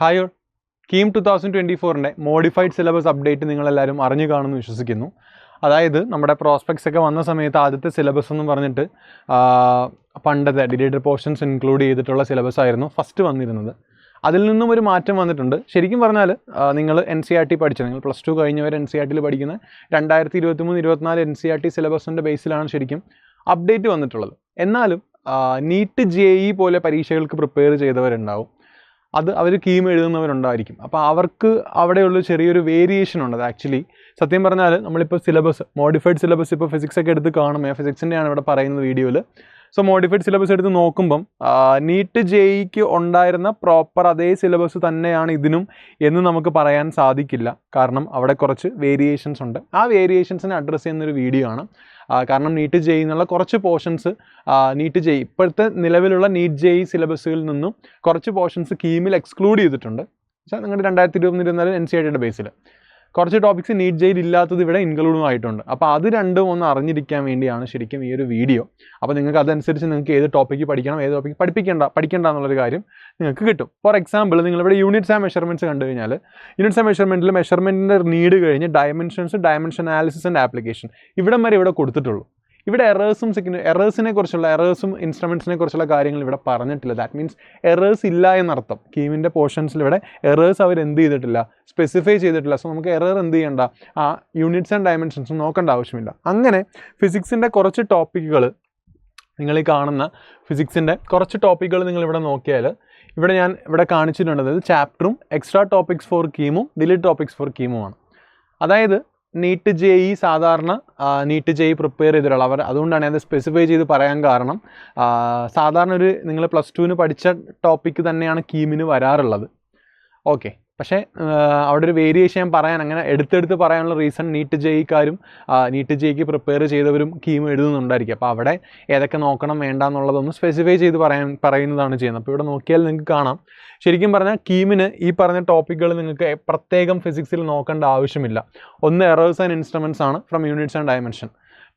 Hi all, KEAM 2024-ൻ്റെ modified syllabus update നിങ്ങളെല്ലാവരും അറിഞ്ഞു കാണുമെന്ന് വിശ്വസിക്കുന്നു. അതായത് നമ്മുടെ പ്രോസ്പെക്ട്സ് ഒക്കെ വന്ന സമയത്ത് ആദ്യത്തെ സിലബസ് എന്ന് പറഞ്ഞിട്ട് പണ്ടത്തെ ഡിലേറ്റഡ് പോർഷൻസ് ഇൻക്ലൂഡ് ചെയ്തിട്ടുള്ള സിലബസ് ആയിരുന്നു ഫസ്റ്റ് വന്നിരുന്നത്. അതിൽ നിന്നും ഒരു മാറ്റം വന്നിട്ടുണ്ട്. ശരിക്കും പറഞ്ഞാൽ നിങ്ങൾ NCERT പഠിച്ചത്, നിങ്ങൾ +2 കഴിഞ്ഞവർ NCERTയിൽ പഠിക്കുന്ന 2023-24 NCERT സിലബസിൻ്റെ ബേസിലാണ് ശരിക്കും അപ്ഡേറ്റ് വന്നിട്ടുള്ളത്. എന്നാലും നീറ്റ് JEE പോലെ പരീക്ഷകൾക്ക് പ്രിപ്പയർ ചെയ്തവരുണ്ടാവും, അത് അവർ കീം എഴുതുന്നവരുണ്ടായിരിക്കും. അപ്പോൾ അവർക്ക് അവിടെയുള്ള ചെറിയൊരു വേരിയേഷൻ ഉണ്ട്. അത് ആക്ച്വലി സത്യം പറഞ്ഞാൽ നമ്മളിപ്പോൾ സിലബസ് മോഡിഫൈഡ് സിലബസ് ഇപ്പോൾ ഫിസിക്സ് ഒക്കെ എടുത്ത് കാണുമ്പോൾ ഫിസിക്സിൻ്റെയാണ് ഇവിടെ പറയുന്നത് വീഡിയോയിൽ. സോ മോഡിഫൈഡ് സിലബസ് എടുത്ത് നോക്കുമ്പം നീറ്റ് JEEക്ക് ഉണ്ടായിരുന്ന പ്രോപ്പർ അതേ സിലബസ് തന്നെയാണ് ഇതിനും എന്ന് നമുക്ക് പറയാൻ സാധിക്കില്ല. കാരണം അവിടെ കുറച്ച് വേരിയേഷൻസ് ഉണ്ട്. ആ വേരിയേഷൻസിനെ അഡ്രസ്സ് ചെയ്യുന്നൊരു വീഡിയോ ആണ്. കാരണം നീറ്റ് JEE എന്നുള്ള കുറച്ച് പോർഷൻസ് നീറ്റ് JEE ഇപ്പോഴത്തെ നിലവിലുള്ള നീറ്റ് JEE സിലബസുകളിൽ നിന്നും കുറച്ച് പോർഷൻസ് കീമിൽ എക്സ്ക്ലൂഡ് ചെയ്തിട്ടുണ്ട്. പക്ഷേ നിങ്ങളുടെ 2023-24 NCERTയുടെ ബേസിൽ കുറച്ച് ടോപ്പിക്സ് നീറ്റ് JEEയിൽ ഇല്ലാത്തത് ഇവിടെ ഇൻക്ലൂഡും ആയിട്ടുണ്ട്. അപ്പോൾ അത് രണ്ടും ഒന്ന് അറിഞ്ഞിരിക്കാൻ വേണ്ടിയാണ് ശരിക്കും ഈ ഒരു വീഡിയോ. അപ്പോൾ നിങ്ങൾക്ക് അതനുസരിച്ച് നിങ്ങൾക്ക് ഏത് ടോപ്പിക്ക് പഠിക്കണം, ഏത് ടോപ്പിക്ക് പഠിക്കേണ്ട എന്നുള്ളൊരു കാര്യം നിങ്ങൾക്ക് കിട്ടും. ഫോർ എക്സാമ്പിൾ, നിങ്ങളിവിടെ യൂണിറ്റ്സ് ആൻഡ് മെഷർമെൻറ്റ്സ് കണ്ടു കഴിഞ്ഞാൽ യൂണിറ്റ്സ് ആൻഡ് മെഷർമെൻറ്റിൽ മെഷർമെൻറ്റിൻ്റെ നീഡ് കഴിഞ്ഞ് ഡയമെൻഷൻ അനാലിസിസ് ആൻഡ് ആപ്ലിക്കേഷൻ ഇവിടം വരെ ഇവിടെ കൊടുത്തിട്ടുള്ളൂ. ഇവിടെ എറേഴ്സും ഇൻസ്ട്രുമെൻറ്റ്സിനെ കുറിച്ചുള്ള കാര്യങ്ങൾ ഇവിടെ പറഞ്ഞിട്ടില്ല. ദാറ്റ് മീൻസ് എറേഴ്സ് ഇല്ല എന്നർത്ഥം. കീമിൻ്റെ പോർഷൻസിൽ ഇവിടെ എറേഴ്സ് അവർ എന്ത് ചെയ്തിട്ടില്ല, സ്പെസിഫൈ ചെയ്തിട്ടില്ല. സോ നമുക്ക് എറർ എന്ത് ചെയ്യേണ്ട, ആ യൂണിറ്റ്സ് ആൻഡ് ഡയമെൻഷൻസ് നോക്കേണ്ട ആവശ്യമില്ല. അങ്ങനെ ഫിസിക്സിൻ്റെ കുറച്ച് ടോപ്പിക്കുകൾ നിങ്ങൾ ഈ കാണുന്ന ഫിസിക്സിൻ്റെ കുറച്ച് ടോപ്പിക്കുകൾ നിങ്ങളിവിടെ നോക്കിയാൽ ഞാൻ ഇവിടെ കാണിച്ചിട്ടുണ്ട്. അതായത് ചാപ്റ്ററും എക്സ്ട്രാ ടോപ്പിക്സ് ഫോർ കീമും ഡിലീറ്റ് ടോപ്പിക്സ് ഫോർ കീമുമാണ്. അതായത് നീറ്റ് JEE സാധാരണ നീറ്റ് JEE പ്രിപ്പയർ ചെയ്തിട്ടുള്ള അതുകൊണ്ടാണ് അത് സ്പെസിഫൈ ചെയ്ത് പറയാൻ കാരണം. സാധാരണ നിങ്ങൾ +2-ന് പഠിച്ച ടോപ്പിക്ക് തന്നെയാണ് കീമിന് വരാറുള്ളത്. ഓക്കെ, പക്ഷേ അവിടെ ഒരു വേരിയേഷൻ ഞാൻ അങ്ങനെ എടുത്തെടുത്ത് പറയാനുള്ള റീസൺ നീറ്റ് JEEക്കാരും നീറ്റ് JEEക്ക് പ്രിപ്പയർ ചെയ്തവരും കീം എഴുതുന്നുണ്ടായിരിക്കും. അപ്പോൾ അവിടെ ഏതൊക്കെ നോക്കണം വേണ്ട എന്നുള്ളതൊന്ന് സ്പെസിഫൈ ചെയ്ത് പറയുന്നതാണ് ചെയ്യുന്നത്. അപ്പോൾ ഇവിടെ നോക്കിയാൽ നിങ്ങൾക്ക് കാണാം, ശരിക്കും പറഞ്ഞാൽ കീമിന് ഈ പറഞ്ഞ ടോപ്പിക്കുകൾ നിങ്ങൾക്ക് പ്രത്യേകം ഫിസിക്സിൽ നോക്കേണ്ട ആവശ്യമില്ല. ഒന്ന് എറേഴ്സ് ആൻഡ് ഇൻസ്ട്രുമെൻറ്റ്സ് ആണ് ഫ്രം യൂണിറ്റ്സ് ആൻഡ് ഡയമെൻഷൻ.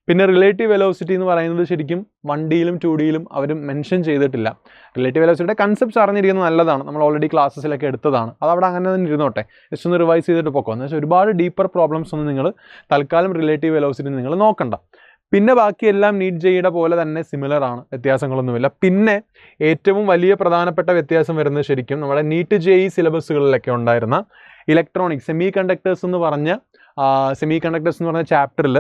പിന്നെ റിലേറ്റീവ് വെലോസിറ്റി എന്ന് പറയുന്നത് ശരിക്കും 1Dയിലും 2Dയിലും അവർ മെൻഷൻ ചെയ്തിട്ടില്ല. റിലേറ്റീവ് വെലോസിറ്റിയുടെ കൺസെപ്റ്റ്സ് അറിഞ്ഞിരിക്കുന്നത് നല്ലതാണ്, നമ്മൾ ഓൾറെഡി ക്ലാസ്സിലൊക്കെ എടുത്തതാണ്. അതവിടെ അങ്ങനെ തന്നെ ഇരുന്നോട്ടെ, ജസ്റ്റ് ഒന്ന് റിവൈസ് ചെയ്തിട്ട് പോക്കോ. എന്ന് വെച്ചാൽ ഒരുപാട് ഡീപ്പർ പ്രോബ്ലംസ് ഒന്നും നിങ്ങൾ തൽക്കാലം റിലേറ്റീവ് വെലോസിറ്റി നിങ്ങൾ നോക്കണ്ട. പിന്നെ ബാക്കിയെല്ലാം നീറ്റ് JEEയുടെ പോലെ തന്നെ സിമിലർ ആണ്, വ്യത്യാസങ്ങളൊന്നുമില്ല. പിന്നെ ഏറ്റവും വലിയ പ്രധാനപ്പെട്ട വ്യത്യാസം വരുന്നത് ശരിക്കും നമ്മുടെ നീറ്റ് JEE സിലബസുകളിലൊക്കെ ഉണ്ടായിരുന്ന ഇലക്ട്രോണിക്സ് സെമി കണ്ടക്ടേഴ്സ് എന്ന് പറഞ്ഞ ചാപ്റ്ററിൽ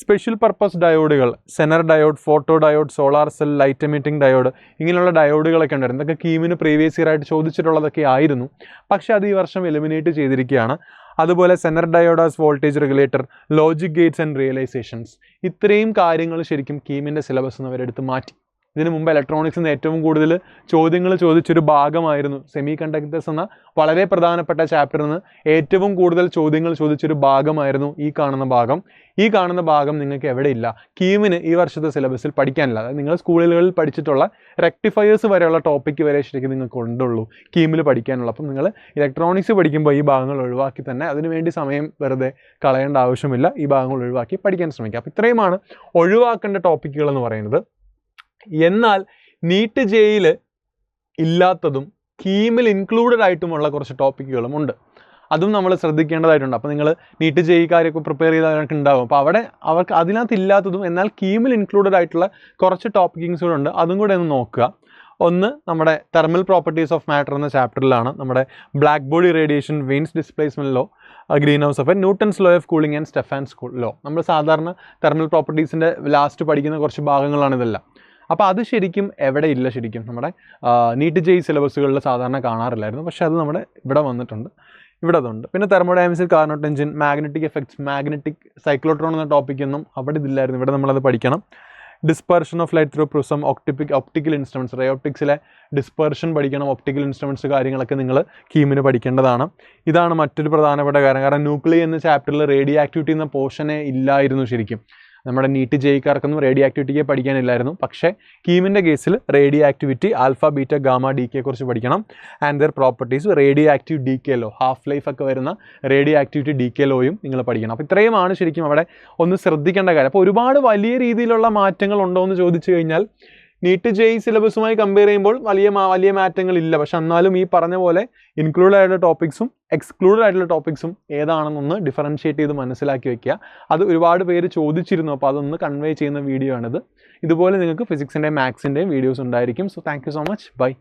സ്പെഷ്യൽ പർപ്പസ് ഡയോഡുകൾ, Zener diode, photo diode, solar cell, light emitting diode, ഇങ്ങനെയുള്ള ഡയോഡുകളൊക്കെ ഉണ്ടായിരുന്നു. ഇതൊക്കെ കീമിന് പ്രീവിയസ് ഇയർ ആയിട്ട് ചോദിച്ചിട്ടുള്ളതൊക്കെ ആയിരുന്നു. പക്ഷേ അത് ഈ വർഷം എലിമിനേറ്റ് ചെയ്തിരിക്കുകയാണ്. അതുപോലെ Zener diode as voltage regulator, logic Gates and realisations, ഇത്രയും കാര്യങ്ങൾ ശരിക്കും കീമിൻ്റെ സിലബസ് നിന്ന് അവരെടുത്ത് മാറ്റി. ഇതിനു മുമ്പ് ഇലക്ട്രോണിക്സിൽ നിന്ന് ഏറ്റവും കൂടുതൽ ചോദ്യങ്ങൾ ചോദിച്ചൊരു ഭാഗമായിരുന്നു സെമി കണ്ടക്ടേഴ്സ് എന്ന വളരെ പ്രധാനപ്പെട്ട ചാപ്റ്ററിൽ നിന്ന് ഏറ്റവും കൂടുതൽ ചോദ്യങ്ങൾ ചോദിച്ചൊരു ഭാഗമായിരുന്നു ഈ കാണുന്ന ഭാഗം. ഈ കാണുന്ന ഭാഗം നിങ്ങൾക്ക് എവിടെയില്ല, കീമിന് ഈ വർഷത്തെ സിലബസിൽ പഠിക്കാനില്ല. അതായത് നിങ്ങൾ സ്കൂളുകളിൽ പഠിച്ചിട്ടുള്ള റെക്ടിഫയേഴ്സ് വരെയുള്ള ടോപ്പിക്ക് വരെ ശരിക്കും നിങ്ങൾക്ക് കൊണ്ടുള്ളൂ കീമിൽ പഠിക്കാനുള്ള. അപ്പം നിങ്ങൾ ഇലക്ട്രോണിക്സ് പഠിക്കുമ്പോൾ ഈ ഭാഗങ്ങൾ ഒഴിവാക്കി തന്നെ, അതിനുവേണ്ടി സമയം വെറുതെ കളയേണ്ട ആവശ്യമില്ല, ഈ ഭാഗങ്ങൾ ഒഴിവാക്കി പഠിക്കാൻ ശ്രമിക്കുക. അപ്പോൾ ഇത്രയുമാണ് ഒഴിവാക്കേണ്ട ടോപ്പിക്കുകൾ എന്ന് പറയുന്നത്. എന്നാൽ നീറ്റ് JEEയിൽ ഇല്ലാത്തതും കീമിൽ ഇൻക്ലൂഡഡ് ആയിട്ടുമുള്ള കുറച്ച് ടോപ്പിക്കുകളും ഉണ്ട്. അതും നമ്മൾ ശ്രദ്ധിക്കേണ്ടതായിട്ടുണ്ട്. അപ്പോൾ നിങ്ങൾ നീറ്റ് JEEക്കാരൊക്കെ പ്രിപ്പയർ ചെയ്തവർക്ക് ഉണ്ടാകും. അപ്പോൾ അവർക്ക് അതിനകത്ത് ഇല്ലാത്തതും എന്നാൽ കീമിൽ ഇൻക്ലൂഡഡ് ആയിട്ടുള്ള കുറച്ച് ടോപ്പിക്സുകളുണ്ട്. അതും കൂടെ ഒന്ന് നോക്കുക. ഒന്ന് നമ്മുടെ തെർമൽ പ്രോപ്പർട്ടീസ് ഓഫ് മാറ്റർ എന്ന ചാപ്റ്ററിലാണ് നമ്മുടെ black body radiation, Wien's displacement law, greenhouse effect, Newton's law of cooling and Stefan's law. നമ്മൾ സാധാരണ തെർമൽ പ്രോപ്പർട്ടീസിൻ്റെ ലാസ്റ്റ് പഠിക്കുന്ന കുറച്ച് ഭാഗങ്ങളാണ് ഇതെല്ലാം. അപ്പോൾ അത് ശരിക്കും എവിടെ ഇല്ല, ശരിക്കും നമ്മുടെ നീറ്റ് JEE സിലബസുകളിൽ സാധാരണ കാണാറില്ലായിരുന്നു. പക്ഷേ അത് നമ്മുടെ ഇവിടെ വന്നിട്ടുണ്ട്, ഇവിടെ അതുണ്ട്. പിന്നെ തെർമോഡൈനാമിക്സിൽ Carnot engine, magnetic effects, magnetic cyclotron എന്ന ടോപ്പിക്കൊന്നും അവിടെ ഇതില്ലായിരുന്നു. ഇവിടെ നമ്മളത് പഠിക്കണം. Dispersion of light through prism, optical instruments, ray ഒപ്റ്റിക്സിലെ ഡിസ്പെർഷൻ പഠിക്കണം. ഒപ്റ്റിക്കൽ ഇൻസ്ട്രുമെൻറ്റ്സ് കാര്യങ്ങളൊക്കെ നിങ്ങൾ കീമിന് പഠിക്കേണ്ടതാണ്. ഇതാണ് മറ്റൊരു പ്രധാനപ്പെട്ട കാര്യം. കാരണം ന്യൂക്ലിയർ എന്ന ചാപ്റ്ററിൽ റേഡിയോ ആക്ടിവിറ്റി എന്ന പോർഷനെ ഇല്ലായിരുന്നു. ശരിക്കും നമ്മുടെ നീറ്റ് JEEക്കാർക്കൊന്നും റേഡിയോ ആക്ടിവിറ്റിയെ പഠിക്കാനില്ലായിരുന്നു. പക്ഷേ കീമിൻ്റെ കേസിൽ radioactivity, alpha, beta, gamma, DK കുറിച്ച് പഠിക്കണം. And their properties, radioactive DK law, half life ഒക്കെ വരുന്ന റേഡിയോ ആക്ടിവിറ്റി DK ലോയും നിങ്ങൾ പഠിക്കണം. അപ്പോൾ ഇത്രയുമാണ് ശരിക്കും അവിടെ ഒന്ന് ശ്രദ്ധിക്കേണ്ട കാര്യം. അപ്പോൾ ഒരുപാട് വലിയ രീതിയിലുള്ള മാറ്റങ്ങൾ ഉണ്ടോ എന്ന് ചോദിച്ചു കഴിഞ്ഞാൽ നീറ്റ് ജെഇ സിലബസുമായി കമ്പയർ ചെയ്യുമ്പോൾ വലിയ മാറ്റങ്ങളില്ല. പക്ഷെ എന്നാലും ഈ പറഞ്ഞ പോലെ ഇൻക്ലൂഡ് ആയിട്ടുള്ള ടോപ്പിക്സും എക്സ്ക്ലൂഡഡ് ആയിട്ടുള്ള ടോപ്പിക്സും ഏതാണെന്നൊന്ന് ഡിഫറൻഷിയേറ്റ് ചെയ്ത് മനസ്സിലാക്കി വെക്കുക. അത് ഒരുപാട് പേര് ചോദിച്ചിരുന്നു, അപ്പോൾ അതൊന്ന് കൺവേ ചെയ്യുന്ന വീഡിയോ ആണിത്. ഇതുപോലെ നിങ്ങൾക്ക് ഫിസിക്സിൻ്റെയും മാത്സിൻ്റെയും വീഡിയോസ് ഉണ്ടായിരിക്കും. So thank you so much. By.